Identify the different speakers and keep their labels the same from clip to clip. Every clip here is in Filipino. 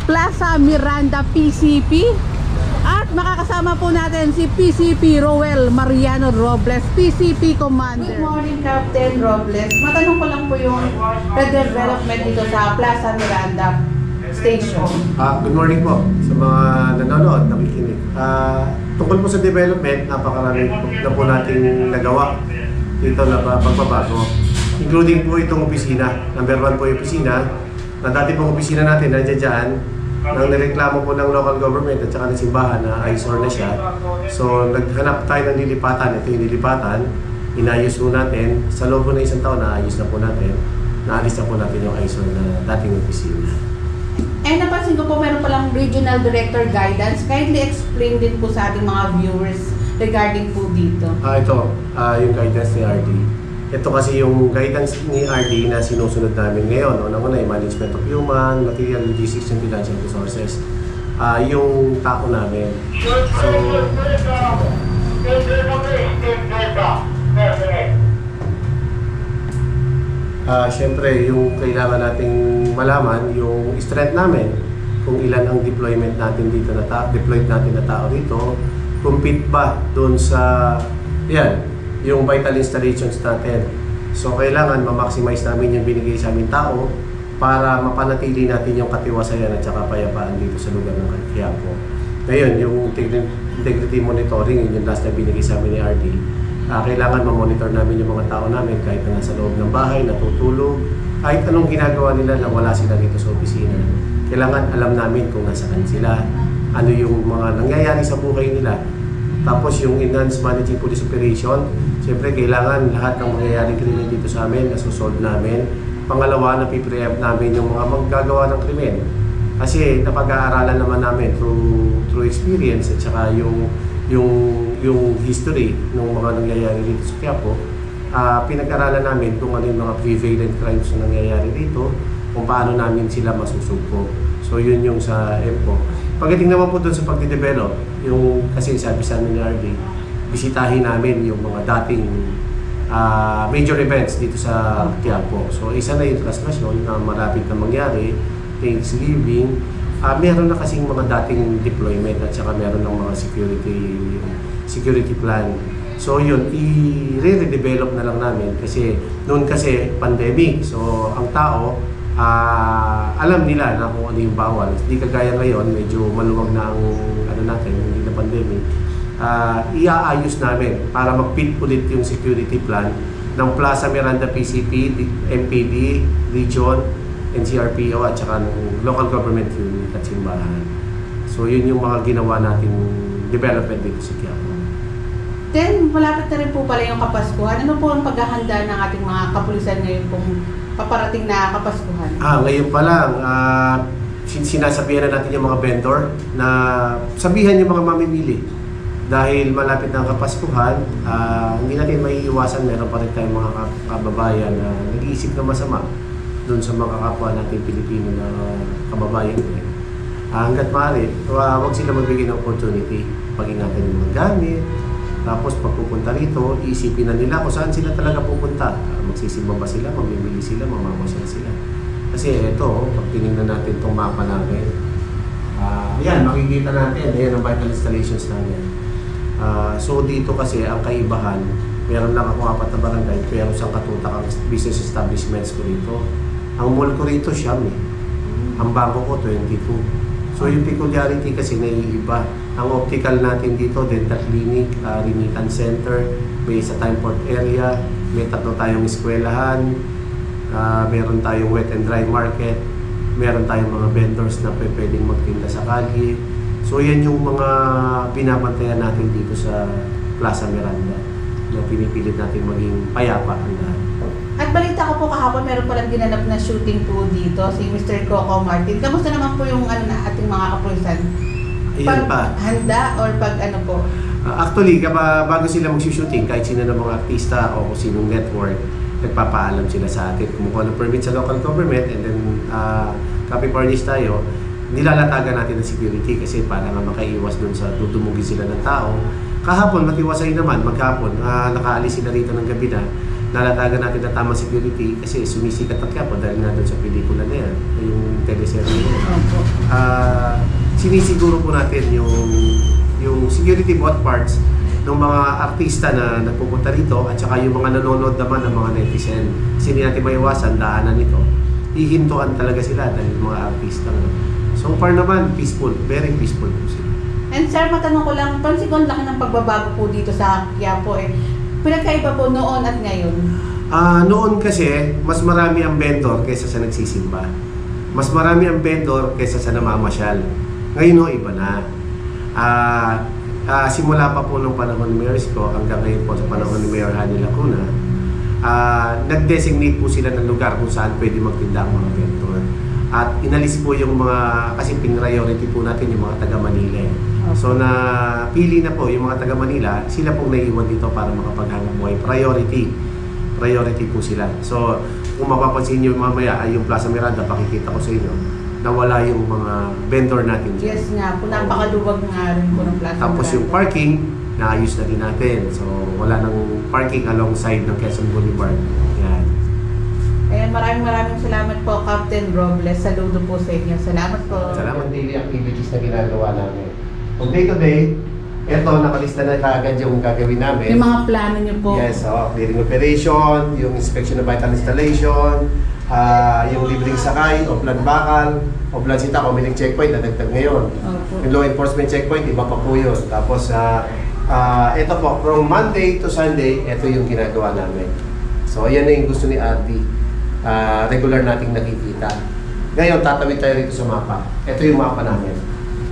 Speaker 1: Plaza Miranda PCP. At makakasama po natin si PCP Roel Mariano Robles, PCP Commander. Good morning, Captain Robles. Matanong ko lang po yung redevelopment dito sa Plaza Miranda Station.
Speaker 2: Good morning po sa mga nanonood, nakikinig. Tungkol po sa development, napakarami na po nating nagawa dito na pagbabago. Including po itong opisina. Number 1 po yung opisina. Na dati pong opisina natin, nandiyan dyan. Nang nireklamo po ng local government at saka ng simbahan na eyesore na siya. So naghanap tayo ng lilipatan. Ito yung lilipatan. Inayos po natin. Sa loob po na isang taon, naayos na po natin. Naalis na po natin yung eyesore na dating opisina.
Speaker 1: Napansin ko po meron palang Regional Director Guidance. Kindly explain din po sa ating mga viewers regarding po dito.
Speaker 2: Ito, yung guidance ni RD. Ito kasi yung guidance ni RD na sinusunod namin ngayon. Unang-una yung Management of Human, Material, Logistics, and Financial Resources. Yung tao namin. Siyempre, yung kailangan nating malaman, yung strength namin, kung ilan ang deployment natin dito na deployed natin na tao dito, compete ba doon sa, yung vital installations natin. So, kailangan ma-maximize namin yung binigay sa aming tao para mapanatili natin yung katiwasayan at saka payapaan dito sa lugar ng Quiapo. Ngayon, yung integrity monitoring, yun yung last na binigay sa amin ni RD. Kailangan ma-monitor namin yung mga tao namin kahit na nasa loob ng bahay, natutulog, kahit anong ginagawa nila na wala sila dito sa opisina. Kailangan alam namin kung nasaan sila, ano yung mga nangyayari sa buhay nila. Tapos yung Enhanced Managing Police Operation, siyempre kailangan lahat ng mangyayaring krimen dito sa amin, nasusolve namin. Pangalawa, napipreempt namin yung mga maggagawa ng krimen. Kasi napag-aaralan naman namin through experience at saka yung history ng mga nangyayari dito sa Quiapo. Pinag-aralan namin kung ano yung mga prevalent crimes na nangyayari dito, kung paano namin sila masusugpo. So yun yung sa EMPO. Pagdating naman po doon sa pagde-develop, yung kasi sabi sa amin ni RD, bisitahin namin yung mga dating major events dito sa Quiapo. So isa na yung translasyon na malapit na mangyari, Thanksgiving. Meron na kasing mga dating deployment at saka meron ng mga security plan. So yun, i-redevelop na lang namin kasi noon kasi pandemic. So ang tao, alam nila na kung ano yung bawal. Hindi kagaya ngayon, medyo maluwag na ang natin, hindi na pandemic. Iaayos namin para mag-fit ulit yung security plan ng Plaza Miranda PCP, MPD, Region, NCRPO at saka ng local government unit at simbahan. So yun yung mga ginawa nating development dito sa Quiapo.
Speaker 1: Then, malapit na rin po pala yung Kapaskuhan. Ano po ang paghahanda ng ating mga kapulisan ngayon kung paparating na Kapaskuhan?
Speaker 2: Ngayon pa lang, sinasabihan na natin yung mga vendor na sabihan yung mga mamimili. Dahil malapit na ang Kapaskuhan, hindi natin maiiwasan, meron pa rin tayong mga kababayan na nag-iisip na masama doon sa mga kapwa natin Pilipino na kababayan rin. Hanggat maaari, huwag sila magbigay ng opportunity. Pag-ingatan yung mga gamit. Tapos pagpupunta rito, iisipin na nila kung saan sila talaga pupunta. Magsisimba ba sila, mamimili sila, mamamasyal sila. Kasi ito, pag tinignan natin itong mapa namin, yan, makikita natin, ayan ang vital installations namin. So dito kasi, ang kaibahan, meron lang ako 4 na barangay, pero sa katutak ang business establishments ko rito. Ang mall ko rito, Siam eh. Ang bangko ko, 22. So yung peculiarity kasi naiiba. Ang optical natin dito, dental clinic, remittance center, may sa Time Port area, may 3 tayong eskwelahan, meron tayong wet and dry market, meron tayong mga vendors na pwedeng magtinda sa kalye. So yan yung mga binabantayan natin dito sa Plaza Miranda na pinipilit natin maging payapa ang lahat.
Speaker 1: At balita ko po kahapon, meron palang ginanap na shooting po dito, si Mr. Coco Martin. Kamusta naman po yung ating mga kapulisan? Handa or pag ano po?
Speaker 2: Actually, bago sila mag-shooting, kahit sino ng mga artista o kung sinong network, nagpapaalam sila sa atin. Kumukuha ng permit sa local government and then copy furnish tayo, nilalatagan natin ng security kasi para nga makaiwas dun sa dudumugin sila ng tao. Kahapon, matiwasay naman, maghapon, nakaalis sila rito ng gabi na. nalatagan natin na tamang security kasi sumisikat ang Quiapo dahil nga doon sa pelikula na yan, yung teleserye na yan.
Speaker 1: Opo.
Speaker 2: Sinisiguro po natin yung security both parts ng mga artista na nagpupunta rito at saka yung mga nanonood naman ng mga netizen. Kasi hindi natin maiwasan daanan nito. Hihintuan talaga sila dahil mga artista. So far naman, peaceful. Very peaceful po sila.
Speaker 1: And sir, matanong ko lang, pansin ko ang laki ng pagbabago po dito sa Quiapo eh. Pinagkaiba po noon at ngayon?
Speaker 2: Noon kasi, mas marami ang vendor kaysa sa nagsisimba. Mas marami ang vendor kaysa sa namamasyal. Ngayon iba na. Simula pa po nung panahon ni Mayor Isko hanggang ngayon po sa panahon ni Mayor Hani Lacuna, nag-designate po sila ng lugar kung saan pwede magtinda ang mga vendor. At inalis po yung mga, kasi pin-priority po natin yung mga taga Manila. So napili na po yung mga taga Manila, sila pong naiiwan dito para makapaghanap buhay. Priority po sila. So kung mapapansin nyo mamaya ay yung Plaza Miranda, pakikita ko sa inyo, nawala yung mga vendor natin dyan.
Speaker 1: Yes nga po, napakaluwag nga rin po ng Plaza
Speaker 2: Tapos
Speaker 1: Miranda.
Speaker 2: yung parking, naayos na din natin. So wala nang parking alongside ng Quezon Boulevard. Yan.
Speaker 1: Maraming salamat po, Captain Robles. Saludo po sa inyo. Salamat po.
Speaker 2: Salamat daily activities na ginagawa namin. Kung day to day, eto nakalista na kaagad yung gagawin namin.
Speaker 1: Yung mga plano niyo po.
Speaker 2: Yes, clearing operation, yung inspection of vital installation, yung libreng sakay, Oplan Bakal, Oplan Sita, Comiling Checkpoint, nadagdag ngayon.
Speaker 1: Opo.
Speaker 2: Yung law enforcement checkpoint, iba pa po yun. Tapos, ito po, from Monday to Sunday, ito yung ginagawa namin. So, ayan na yung gusto ni Artie. Regular nating nakikita. Ngayon, tatawid tayo rito sa mapa. Ito yung mapa namin.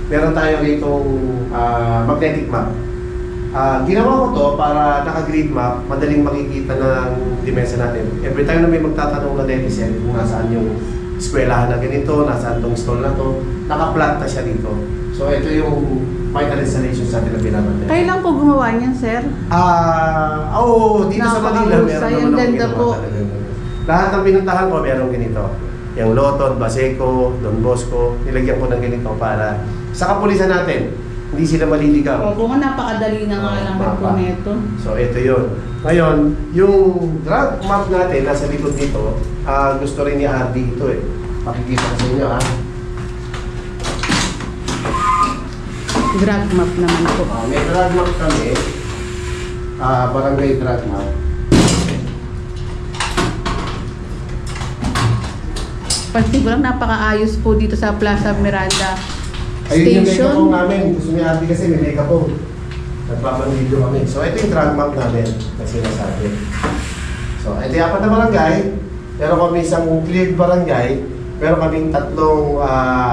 Speaker 2: Meron tayo rito magnetic map. Ginawa ko to para naka-grid map, madaling makikita ng dimensa natin. Every time na may magtatanong na netizen kung nasaan yung eskwelahan na ganito, nasaan tong stall na to, naka-plot na siya dito. So ito yung final installation sa atin na pinapantay.
Speaker 1: Kailan po gumawa niyan, sir?
Speaker 2: Dito sa Manila meron naman
Speaker 1: Ang ganda
Speaker 2: ginawa
Speaker 1: po.
Speaker 2: talaga. Lahat ng pinuntahan ko meron ganito. Yung Loton, Baseco, Don Bosco, nilagyan ko ng ganito para sa kapulisan natin, hindi sila maliligaw.
Speaker 1: Opo, napakadali na nga lang po neto.
Speaker 2: So ito yun. Ngayon, yung drug map natin nasa likod dito, gusto rin ni Artie ito eh. Pakikita ko sa inyo ha.
Speaker 1: Drug map naman po.
Speaker 2: May drug map kami. Barangay drug map.
Speaker 1: Pansin ko lang, napakaayos po dito sa Plaza Miranda
Speaker 2: Ayun yung
Speaker 1: Station.
Speaker 2: megaphone namin. Gusto ni Artie kasi may megaphone. Nagpapang-video kami. So ito yung drug map namin kasi nasabi. So ito yung apat na barangay. Meron kami isang cleared barangay. Meron kaming tatlong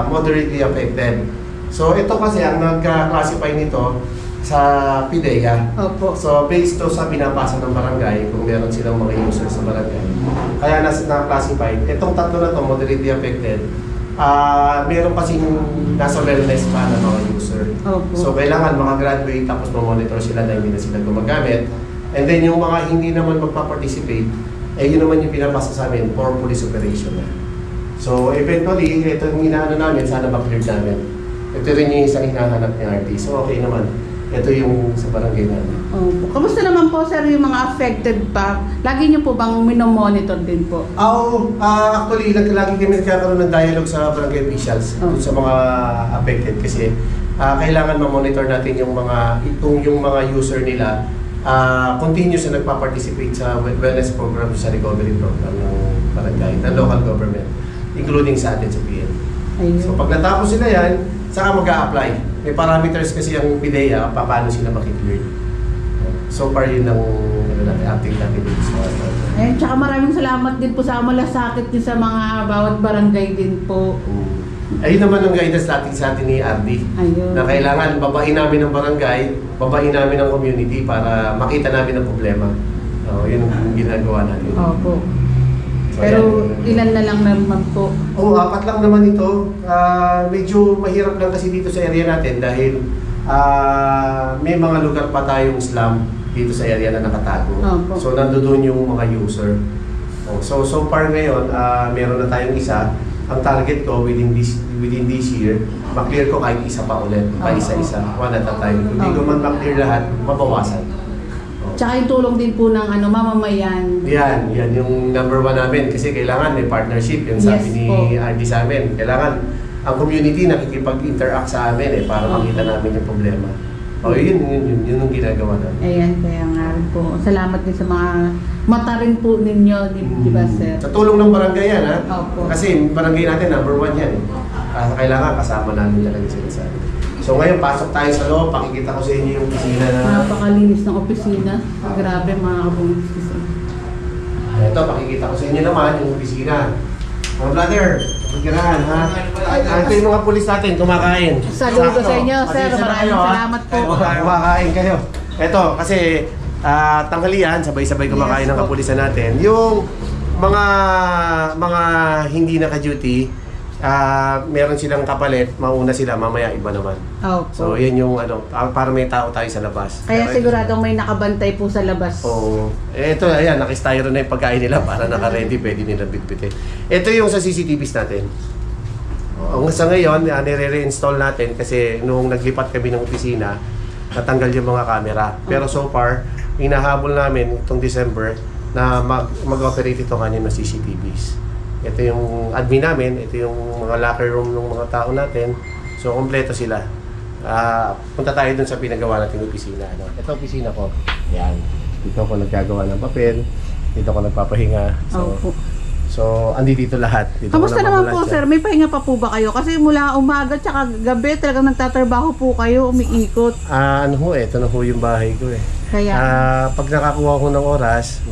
Speaker 2: moderately affected. So ito kasi ang nagka-classify nito sa PIDEA.
Speaker 1: Opo.
Speaker 2: So based to sa pinapasa ng barangay, kung meron silang mga users sa barangay. Kaya na-classify. Itong tatlo na to moderately affected. Meron kasing nasa wellness pa ng mga user.
Speaker 1: Opo.
Speaker 2: So kailangan makagraduate tapos ma-monitor sila na hindi na sila gumagamit. And then yung mga hindi naman magpa-participate, yun naman yung pinapasa sa amin for police operation na. So eventually, ito yung hinahanap namin, sana ma-clear namin. Ito rin yung isang hinahanap ni RT. So okay naman. Ito yung sa barangay namin.
Speaker 1: Opo. Kamusta naman po, sir, yung mga affected pa? Lagi niyo po bang minomonitor din po?
Speaker 2: Actually, lagi kami nagkakaroon ng dialogue sa barangay officials dun sa mga affected kasi kailangan ma-monitor natin yung mga user nila continuous na nagpa-participate sa wellness program, sa recovery program ng barangay, ng local government, including sa atin sa PN.
Speaker 1: Ayun.
Speaker 2: So pag natapos sila yan, saka mag-a-apply. May parameters kasi ang PIDEA, paano sila makiklear. So far yun ang update natin dito sa
Speaker 1: Ayun, tsaka maraming salamat din po sa malasakit din sa mga bawat barangay din po.
Speaker 2: Ayun naman ang guidance natin sa atin ni Artie.
Speaker 1: Ayun.
Speaker 2: Na kailangan babain namin ang barangay, babain namin ang community para makita namin ang problema. Yun ang ginagawa natin.
Speaker 1: Opo.
Speaker 2: So,
Speaker 1: Pero
Speaker 2: yan.
Speaker 1: ilan na lang naman po.
Speaker 2: Apat lang naman ito. Medyo mahirap lang kasi dito sa area natin dahil may mga lugar pa tayong slum dito sa area na nakatago.
Speaker 1: Opo.
Speaker 2: So nandoon yung mga user. So far ngayon, meron na tayong isa. Ang target ko within this year, maklear ko kahit isa pa ulit. Pa isa-isa, one at a time. Kung hindi ko man maklear lahat, mabawasan.
Speaker 1: Tsaka yung tulong din po ng mamamayan.
Speaker 2: Yan yung number 1 namin kasi kailangan may partnership. Yung sabi
Speaker 1: Yes
Speaker 2: ni
Speaker 1: po.
Speaker 2: RD sa amin, kailangan ang community nakikipag-interact sa amin para makita namin yung problema. Yun yung ginagawa namin.
Speaker 1: Ayan, kaya nga rin po. Salamat din sa mga mata rin po ninyo, di ba, sir?
Speaker 2: Sa tulong ng barangay yan, ha?
Speaker 1: Opo.
Speaker 2: Kasi barangay natin, number 1 yan. Kailangan kasama namin talaga sila sa amin. So ngayon, pasok tayo sa loob. Pakikita ko sa inyo yung opisina na...
Speaker 1: Napakalinis ng opisina. Grabe, mga kabungis.
Speaker 2: Ito, pakikita ko sa inyo naman yung opisina. Mga brother, pagkirahan, ha? Ito yung mga pulis natin, kumakain.
Speaker 1: Saludo sa inyo, sir.
Speaker 2: Pasensya na
Speaker 1: Maraming
Speaker 2: kayo, ha?
Speaker 1: salamat po.
Speaker 2: Kumakain kayo. Ito, kasi tanghalian, sabay-sabay kumakain
Speaker 1: Yes
Speaker 2: ng
Speaker 1: po.
Speaker 2: kapulisan natin. Yung mga hindi naka-duty, meron silang kapalit, mauna sila, mamaya iba naman.
Speaker 1: Opo.
Speaker 2: So, yan yung para may tao tayo sa labas.
Speaker 1: Kaya
Speaker 2: Pero
Speaker 1: siguradong may nakabantay po sa labas.
Speaker 2: Oo. Ito, ayan, nakastyro na yung pagkain nila para naka-ready, pwede nila bitbitin. Ito yung sa CCTVs natin. Sa ngayon, nire-reinstall natin kasi nung naglipat kami ng opisina, natanggal yung mga camera. Pero so far, hinahabol namin itong December na mag-operate ito kanina ng CCTVs. Ito yung admin namin, ito yung mga locker room ng mga tao natin. So, kompleto sila. Punta tayo dun sa pinagawa natin opisina. Ito opisina ko. Yan. Dito ako naggagawa ng papel. Dito ako nagpapahinga.
Speaker 1: Opo.
Speaker 2: So, andi dito lahat. Dito
Speaker 1: Kamusta
Speaker 2: ko
Speaker 1: naman po,
Speaker 2: namamalansya.
Speaker 1: sir? May pahinga pa po ba kayo? Kasi mula umaga tsaka gabi talagang nagtatrabaho po kayo, umiikot.
Speaker 2: Ito na ho yung bahay ko eh.
Speaker 1: Kaya,
Speaker 2: Pag nakakuha ko ng oras,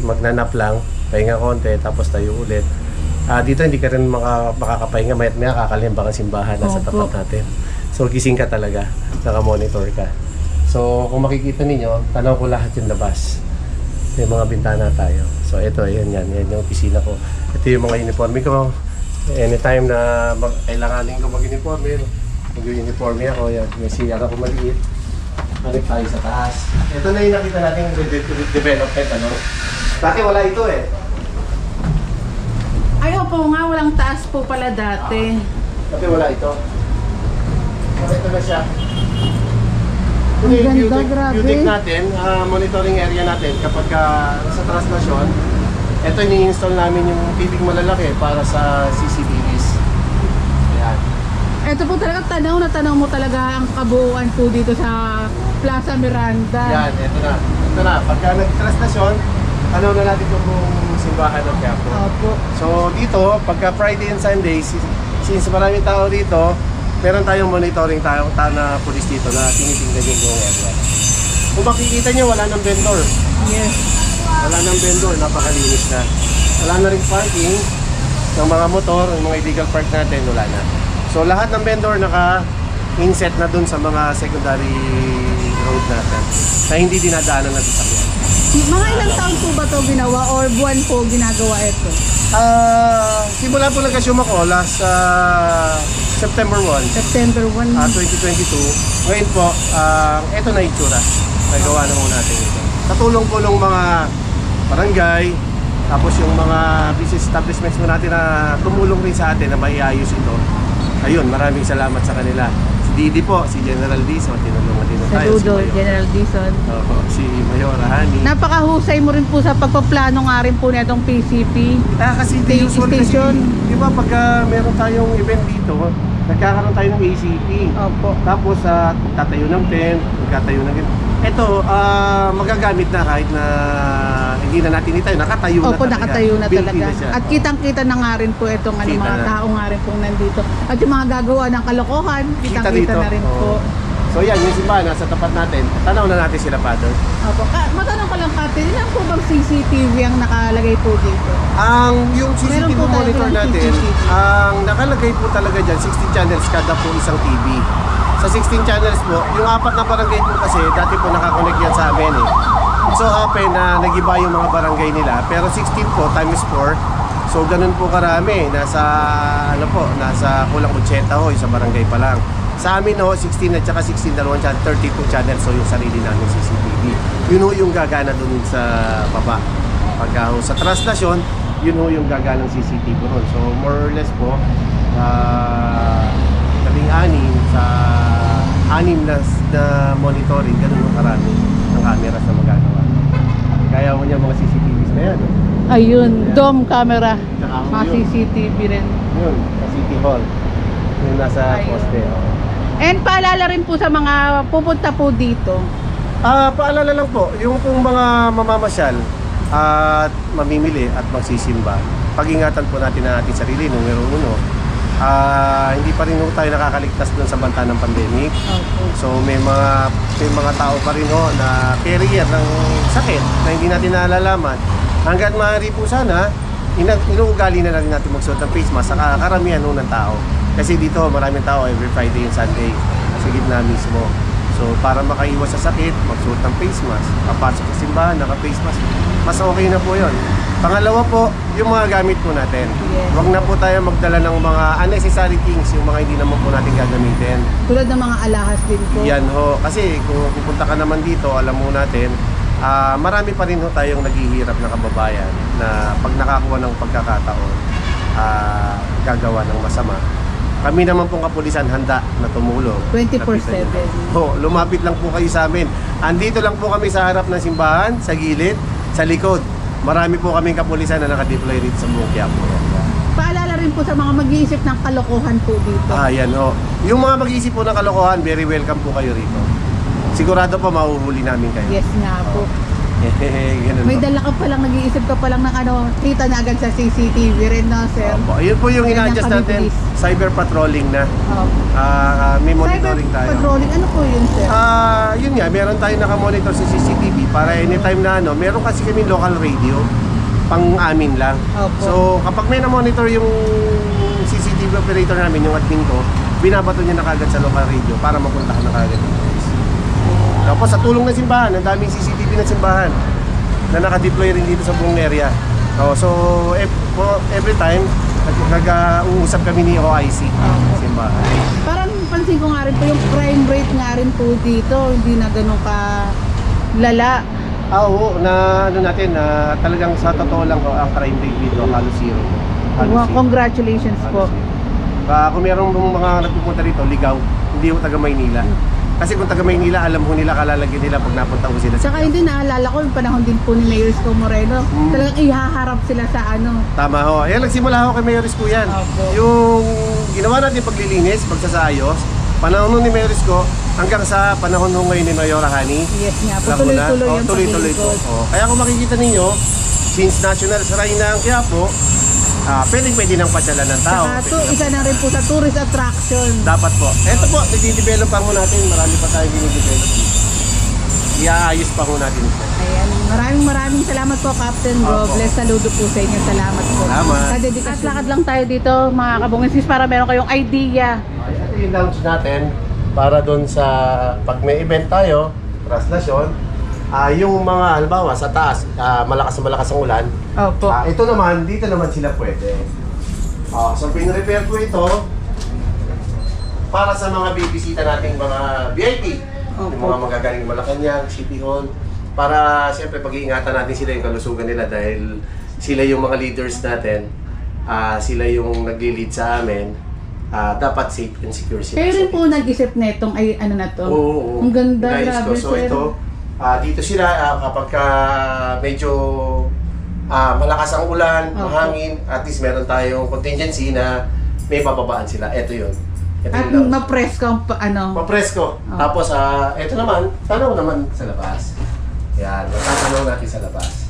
Speaker 2: magnanap lang, pahinga konti, tapos tayo ulit. Dito hindi ka rin makakapahinga, may kakalimba ang simbahan nasa
Speaker 1: Opo.
Speaker 2: tapat natin. So gising ka talaga, naka-monitor ka. So kung makikita ninyo, tanaw ko lahat yung labas. May mga bintana tayo. So ito, yan yung opisina ko. Ito yung mga uniforme ko. Anytime na kailanganin ko mag-uniforme, mag-uniforme ako. Yan. May CR ako maliit. Balik tayo sa taas. Ito na yung nakita natin yung development. Dati wala ito eh.
Speaker 1: ay opo nga, walang taas po pala dati.
Speaker 2: Dati wala ito. Ito na siya.
Speaker 1: Ang ganda, grabe.
Speaker 2: Beautech natin, monitoring area natin kapag sa translasyon, ito ini-install namin yung tibig malalaki para sa CCTVs. Ayan.
Speaker 1: Ito po talaga, tanaw mo talaga ang kabuuan po dito sa Plaza Miranda.
Speaker 2: Yan, ito na. Ito na. Pagka nag-translasyon, tanaw na natin ito kung simbahan ng Quiapo.
Speaker 1: Opo.
Speaker 2: So dito, pagka Friday and Sunday, since maraming tao dito, meron tayong monitoring tayo na pulis dito na tinitingnan yung buong area. Kung makikita nyo, wala nang vendor.
Speaker 1: Yes.
Speaker 2: Wala nang vendor, napakalinis na. Wala na rin parking ng mga motor, ng mga illegal park natin, wala na. So lahat ng vendor naka-inset na dun sa mga secondary road natin na hindi dinadaanan ng sasakyan.
Speaker 1: Mga ilang taon po ba ito ginawa or buwan po ginagawa ito?
Speaker 2: Simula po nagka-assume ako last September 1,
Speaker 1: September 1.
Speaker 2: 2022. Ngayon po, ito na itsura. Nagawa na muna natin ito. Sa tulong po ng mga barangay, tapos yung mga business establishments mo natin na tumulong rin sa atin na maiayos ito. Ayun, maraming salamat sa kanila. Si Didi po, si General Dizon, tinulungan din tayo.
Speaker 1: Saludo,
Speaker 2: Si Mayor.
Speaker 1: General Dizon.
Speaker 2: Opo, si Mayor Rahani.
Speaker 1: Napakahusay mo rin po sa pagpaplano nga rin po nitong PCP.
Speaker 2: Kasi
Speaker 1: Station.
Speaker 2: usual kasi, di ba pagka meron tayong event dito, nagkakaroon tayo ng ACP.
Speaker 1: Opo.
Speaker 2: Tapos tatayo ng tent, magkatayo ng ito, magagamit na kahit na hindi na natin itayo, nakatayo na
Speaker 1: Opo,
Speaker 2: talaga.
Speaker 1: nakatayo na
Speaker 2: Built-in
Speaker 1: talaga.
Speaker 2: na siya.
Speaker 1: At kitang-kita na nga rin po itong
Speaker 2: Kita
Speaker 1: mga
Speaker 2: na.
Speaker 1: tao nga rin pong nandito. At yung mga gagawa ng kalokohan,
Speaker 2: Kita
Speaker 1: kitang-kita
Speaker 2: dito.
Speaker 1: na rin
Speaker 2: Oo.
Speaker 1: po.
Speaker 2: So yan, yung simbahan nasa tapat natin. Tanaw na natin sila, Father.
Speaker 1: Opo. Matanong ko lang, Kate, ilan po bang CCTV ang nakalagay po dito?
Speaker 2: Yung
Speaker 1: Meron
Speaker 2: CCTV
Speaker 1: po tayo
Speaker 2: monitor
Speaker 1: ng
Speaker 2: natin,
Speaker 1: CCTV.
Speaker 2: ang nakalagay po talaga dyan, 16 channels kada po isang TV. Sa 16 channels po, yung 4 na barangay po kasi, dati po nakakonect yan sa amin eh. So happen na nag-iba yung mga barangay nila, pero 16 po times 4, so ganun po karami. Nasa kulang 80 ho, sa barangay pa lang. Sa amin ho, 16 at saka 16, 32 channels, so yung sarili namin CCTV. Yun ho yung gagana dun sa baba. Pagka ho sa translasyon, yun ho yung gagana ng CCTV ron. So more or less po, labing-anim sa 6 na monitoring, ganun ho karami ang cameras na magagawa. Kaya mo niya mga CCTVs na yan.
Speaker 1: Ayun, dome camera.
Speaker 2: Tsaka
Speaker 1: Mga
Speaker 2: yun.
Speaker 1: CCTV rin.
Speaker 2: Yun, sa City Hall. Yung nasa
Speaker 1: Ayun.
Speaker 2: poste.
Speaker 1: And paalala rin po sa mga pupunta po dito.
Speaker 2: Paalala lang po, yung pong mga mamamasyal at mamimili at magsisimba, pag-ingatan po natin ang ating sarili, numero uno. Hindi pa rin tayo nakakaligtas dun sa banta ng pandemic.
Speaker 1: Okay.
Speaker 2: So may mga tao pa rin na carrier ng sakit na hindi natin nalalaman. Hanggat maaari po sana, inuugali na rin natin magsuot ng face mask sa karamihan ng tao. Kasi dito maraming tao every Friday and Sunday sa gitna mismo. So para makaiwas sa sakit, magsuot ng face mask. Papasok sa simbahan, naka-face mask. Mas okay na po yun. Pangalawa po, yung mga gamit po natin.
Speaker 1: Yes.
Speaker 2: Huwag na po tayo magdala ng mga unnecessary things, yung mga hindi naman po natin gagamitin.
Speaker 1: Tulad ng mga alahas din po.
Speaker 2: Yan ho. Kasi kung pupunta ka naman dito, alam mo natin, marami pa rin ho tayong naghihirap na kababayan na pag nakakuha ng pagkakataon, gagawa ng masama. Kami naman pong kapulisan handa na tumulong.
Speaker 1: 24/7.
Speaker 2: Lumapit lang po kayo sa amin. Andito lang po kami sa harap ng simbahan, sa gilid, sa likod. Marami po kaming kapulisan na nakadeploy rito sa buong Quiapo.
Speaker 1: Paalala rin po sa mga mag-iisip ng kalokohan po dito.
Speaker 2: Yan ho. Yung mga mag-iisip po ng kalokohan, very welcome po kayo rito. Sigurado po mahuhuli namin kayo.
Speaker 1: Yes nga po.
Speaker 2: Ganun
Speaker 1: May
Speaker 2: po.
Speaker 1: dala ka palang, nag-iisip ka palang ng kita na agad sa CCTV rin, no, sir?
Speaker 2: Opo. Ayun po yung
Speaker 1: Ganyan
Speaker 2: ina-adjust
Speaker 1: kami
Speaker 2: natin.
Speaker 1: bilis.
Speaker 2: Cyber patrolling na.
Speaker 1: Opo.
Speaker 2: May monitoring
Speaker 1: Cyber
Speaker 2: tayo.
Speaker 1: patrolling, ano po yun, sir?
Speaker 2: Yun nga, meron tayong nakamonitor sa CCTV para anytime na meron kasi kami local radio pang-amin lang.
Speaker 1: Opo.
Speaker 2: So, kapag may na-monitor yung CCTV operator namin, yung admin ko, binabato niya na kagad sa local radio para mapuntahan na kagad yung police. Tapos sa tulong ng simbahan, ang daming CCTV ng simbahan na nakadeploy rin dito sa buong area. So, every time, nag-uusap kami ni OIC sa simbahan.
Speaker 1: Parang pansin ko nga rin po yung crime rate nga rin po dito, hindi na ganun ka lala.
Speaker 2: Oo, na talagang sa totoo lang ang crime rate dito, halos zero. Halos zero.
Speaker 1: Congratulations po.
Speaker 2: Halos zero. Kung meron mga nagpupunta rito, ligaw, hindi yung taga Maynila. Kasi kung taga Maynila, alam ho nila, kalalagyan nila pag napunta ko sila.
Speaker 1: Tsaka hindi, naalala ko yung panahon din po ni Mayor Isko Moreno. Talagang ihaharap sila sa ano.
Speaker 2: Tama ho. Ayan, nagsimula ho kay Mayor Isko yan.
Speaker 1: Opo.
Speaker 2: Yung ginawa natin paglilinis, pagsasaayos, panahon nun ni Mayor Isko, hanggang sa panahon ho ngayon ni Mayor Hani.
Speaker 1: Yes nga po,
Speaker 2: Alam mo na?
Speaker 1: tuloy-tuloy yung
Speaker 2: Tuloy-tuloy po.
Speaker 1: paglilingkod.
Speaker 2: Kaya kung makikita ninyo, since National Shrine na ang Quiapo, pwede nang pasyalan ng tao.
Speaker 1: Saka to, isa na rin po sa tourist attraction.
Speaker 2: Dapat po. Ito po, nag-develop pa ho natin. Marami pa tayong dinidevelop dito. Iaayos pa ho natin ito.
Speaker 1: Ayan, maraming salamat po, Captain
Speaker 2: Opo.
Speaker 1: Robles. Saludo po sa inyo. Salamat po.
Speaker 2: Salamat.
Speaker 1: Sa dedikasyon. Lakad lang tayo dito, mga kabungisis, para meron kayong idea.
Speaker 2: Ito yung lounge natin para doon sa pag may event tayo, traslasyon, yung mga halimbawa sa taas, malakas ang ulan.
Speaker 1: Opo.
Speaker 2: Ito naman, dito naman sila pwede. So pin-repair ko ito para sa mga bibisita nating mga VIP. Yung
Speaker 1: Opo.
Speaker 2: mga magagaling Malacanang, City Hall. Para siyempre pag-iingatan natin sila yung kalusugan nila dahil sila yung mga leaders natin. Sila yung nagli-lead sa amin. Dapat safe and secure sila.
Speaker 1: Kayo rin po nag-isip netong ay ano na to.
Speaker 2: Oo.
Speaker 1: Ang ganda,
Speaker 2: Nice
Speaker 1: grabe,
Speaker 2: ko. So
Speaker 1: sir.
Speaker 2: ito, dito sila kapag medyo malakas ang ulan,
Speaker 1: Opo.
Speaker 2: mahangin, at least meron tayong contingency na may bababaan sila. Ito yun. Ito
Speaker 1: At
Speaker 2: yung lounge.
Speaker 1: ma-press ka ano.
Speaker 2: Papresko. Tapos, ito naman, tanaw naman sa labas. Yan, matatanaw natin sa labas.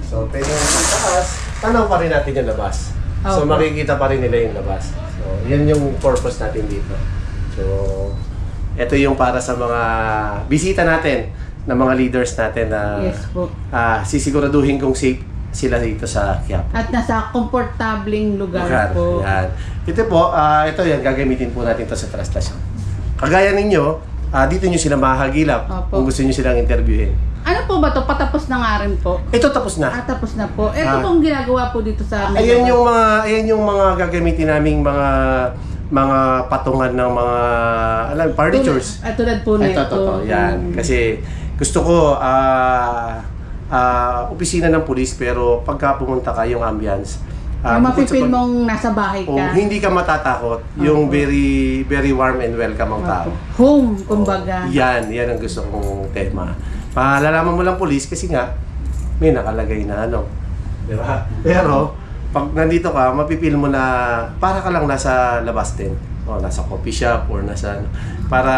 Speaker 2: So, pwede yung sa taas, tanaw pa rin natin yung labas. So,
Speaker 1: Opo.
Speaker 2: makikita pa rin nila yung labas. So, yan yung purpose natin dito. So, ito yung para sa mga bisita natin, na mga leaders natin na
Speaker 1: Yes po.
Speaker 2: sisiguraduhin kung safe sila dito sa Quiapo.
Speaker 1: At nasa komportabling lugar po.
Speaker 2: Yan. Ito po, ito yan, gagamitin po natin to sa traslasyon. Kagaya ninyo, dito nyo sila mahagilap
Speaker 1: Opo.
Speaker 2: kung gusto nyo silang interviewin.
Speaker 1: Ano po ba to? Patapos na nga rin po.
Speaker 2: Ito tapos na.
Speaker 1: Tapos na po. Ito pong ginagawa po dito sa
Speaker 2: Ayan yung mga gagamitin naming mga patungan ng mga furnitures.
Speaker 1: Tulad po na ito.
Speaker 2: Ito. Yan. Kasi gusto ko opisina ng pulis pero pagka pumunta ka yung ambience,
Speaker 1: mapipil mong nasa bahay ka.
Speaker 2: hindi ka matatakot. Yung very very warm and welcome ang tao.
Speaker 1: Home, kumbaga.
Speaker 2: Yan ang gusto kong tema. Palalaman mo lang police kasi nga may nakalagay na ano. Di ba? Pero pag nandito ka, mapipil mo na para ka lang nasa labas din. O nasa coffee shop or nasa ano. Para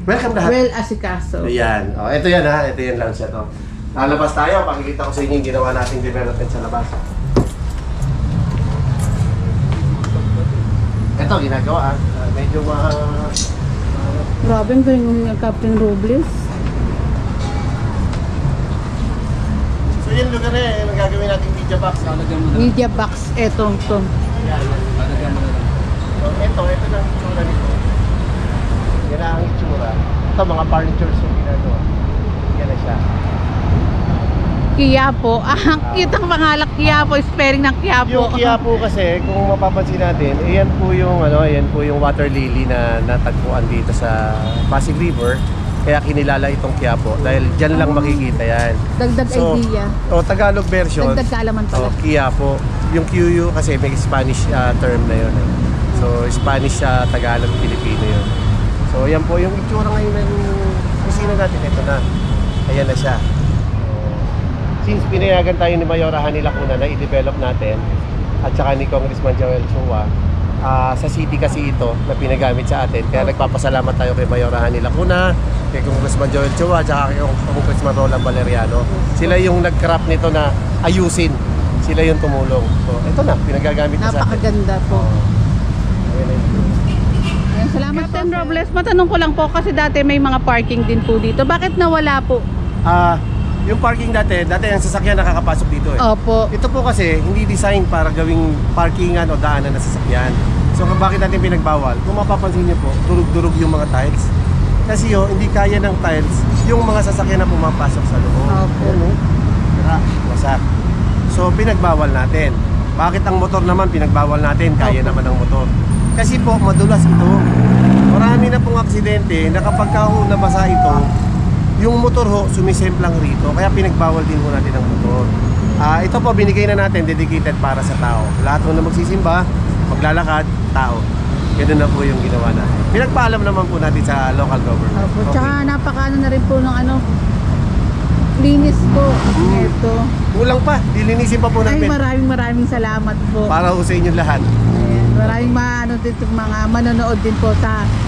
Speaker 2: welcome lahat.
Speaker 1: Well, asikaso.
Speaker 2: Ayan. O, ito yan ha. Ito yan lang siya to. Lalabas tayo. Pakikita ko sa inyo yung ginawa nating development sa labas. Ito, ginagawa. Medyo
Speaker 1: Grabe, ang galing ng Captain Robles.
Speaker 2: So yung lugar eh, yung gagawin nating media box.
Speaker 1: Media box, eto, to.
Speaker 2: Yan. So ito na ang itsura nito. Yan na ang itsura. Ito mga furnitures yung ginagawa. Yan na siya.
Speaker 1: Quiapo. Ah, kitang pangalak Quiapo, spelling ng Quiapo.
Speaker 2: Yung Quiapo kasi, kung mapapansin natin, ayan po yung water lily na natagpuan dito sa Pasig River. Kaya kinilala itong Quiapo dahil dyan lang makikita yan.
Speaker 1: Dagdag idea.
Speaker 2: Tagalog version.
Speaker 1: Dagdag kaalaman pala.
Speaker 2: Quiapo. Yung QU kasi may Spanish term na yun. So Spanish Tagalog, Pilipino yun. So yan po yung itsura ngayon ng kusina natin. Ito na. Ayan na siya. Since pinayagan tayo ni Mayora Hani Lacuna na i-develop natin at saka ni Congressman Joel Chua, sa city kasi ito na pinagamit sa atin. Kaya nagpapasalamat tayo kay Mayora Hani Lacuna, kay Congressman Joel Chua, at saka kay Congressman Roland Valeriano. Sila yung nag-craft nito na ayusin. Sila yung tumulong. So, ito na, pinagamit na sa atin.
Speaker 1: Napakaganda po.
Speaker 2: Ayan na yun.
Speaker 1: Ayan, salamat Captain Robles. Matanong ko lang po kasi dati may mga parking din po dito. Bakit nawala po?
Speaker 2: Yung parking dati ang sasakyan nakakapasok dito eh.
Speaker 1: Opo.
Speaker 2: Ito po kasi hindi design para gawing parkingan o daanan na sasakyan. So bakit natin pinagbawal? Kung mapapansin niyo po, durug-durug yung mga tiles. Kasi hindi kaya ng tiles yung mga sasakyan na pumapasok sa loob.
Speaker 1: Opo.
Speaker 2: Wasak. So pinagbawal natin. Bakit ang motor naman pinagbawal natin? Kaya naman ang motor. Kasi po madulas ito. Marami na pong aksidente na kapag nabasa ito, yung motor ho, sumisemplang rito. Kaya pinagbawal din ho natin ang motor. Ito po, binigay na natin, dedicated para sa tao. Lahat ho na magsisimba, maglalakad, tao. Ganun na po yung ginawa natin. Pinagpaalam naman po natin sa local government.
Speaker 1: Opo. Tsaka napakaano na rin po ng linis po. Ito.
Speaker 2: Kulang pa, dilinisin pa po
Speaker 1: Ay,
Speaker 2: natin.
Speaker 1: maraming salamat po.
Speaker 2: Para ho sa inyo lahat.
Speaker 1: Ayan, maraming dito mga manonood din po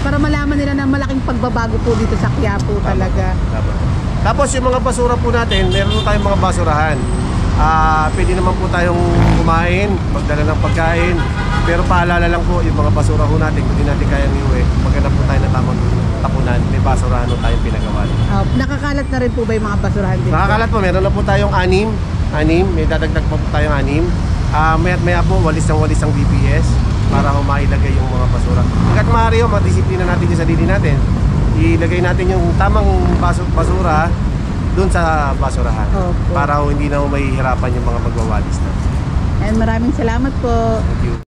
Speaker 1: para malaman nila na malaking pagbabago po dito sa Quiapo talaga.
Speaker 2: Tama. Tapos yung mga basura po natin, meron po tayong mga basurahan. Pwede naman po tayong kumain, magdala ng pagkain. Pero paalala lang po, yung mga basura po natin, kung di natin kayang iuwi, maghanap po tayo ng tamang tapunan, may basurahan po tayong pinagawa.
Speaker 1: Nakakalat na rin po ba yung mga basurahan dito?
Speaker 2: Nakakalat po, meron na po tayong anim, may dadagdag pa po tayong anim. Maya po, walis ang BPS para mailagay yung mga basura. Hanggat maaari ho, madisiplina natin yung sarili natin. Ilagay natin yung tamang basura doon sa basurahan.
Speaker 1: Opo.
Speaker 2: Para hindi na mahihirapan yung mga magwawalis na.
Speaker 1: And maraming salamat po.
Speaker 2: Thank you.